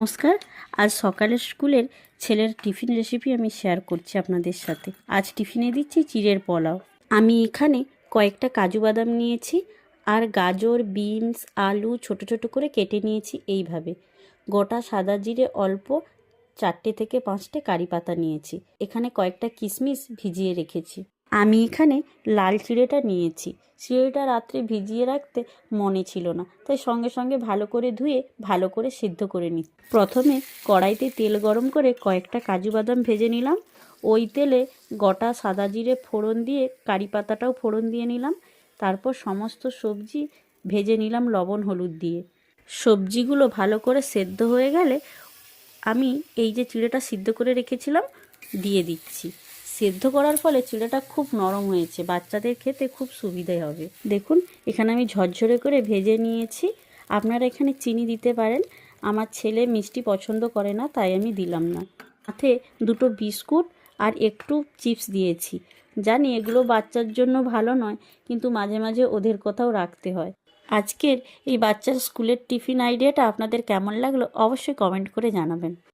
নমস্কার। আজ সকালের স্কুলের ছেলের টিফিন রেসিপি আমি শেয়ার করছি আপনাদের সাথে। আজ টিফিনে দিচ্ছি চিড়ের পোলাও। আমি এখানে কয়েকটা কাজু বাদাম নিয়েছি আর গাজর, বিনস, আলু ছোট ছোট করে কেটে নিয়েছি এইভাবে। গোটা সাদা জিরে অল্প 4টে থেকে 5টে কারি পাতা নিয়েছি। এখানে কয়েকটা কিশমিশ ভিজিয়ে রেখেছি। আমি এখানে লাল চিড়েটা নিয়েছি। চিড়েটা রাত্রে ভিজিয়ে রাখতে মনে ছিল না, তাই সঙ্গে সঙ্গে ভালো করে ধুয়ে ভালো করে সিদ্ধ করে নিই। প্রথমে কড়াইতে তেল গরম করে কয়েকটা কাজু বাদাম ভেজে নিলাম। ওই তেলে গোটা সাদা জিরে ফোড়ন দিয়ে কারি পাতাটাও ফোড়ন দিয়ে নিলাম। তারপর সমস্ত সবজি ভেজে নিলাম লবণ হলুদ দিয়ে। সবজিগুলো ভালো করে সেদ্ধ হয়ে গেলে আমি এই যে চিড়েটা সিদ্ধ করে রেখেছিলাম দিয়ে দিচ্ছি। সেদ্ধ করার ফলে চিড়েটা খুব নরম হয়েছে, বাচ্চাদের খেতে খুব সুবিধে হবে। দেখুন এখানে আমি ঝরঝরে করে ভেজে নিয়েছি। আপনারা এখানে চিনি দিতে পারেন। আমার ছেলে মিষ্টি পছন্দ করে না, তাই আমি দিলাম না। সাথে 2টো বিস্কুট আর একটু চিপস দিয়েছি। জানি এগুলো বাচ্চার জন্য ভালো নয়, কিন্তু মাঝে মাঝে ওদের কথাও রাখতে হয়। আজকের এই বাচ্চার স্কুলের টিফিন আইডিয়াটা আপনাদের কেমন লাগলো অবশ্যই কমেন্ট করে জানাবেন।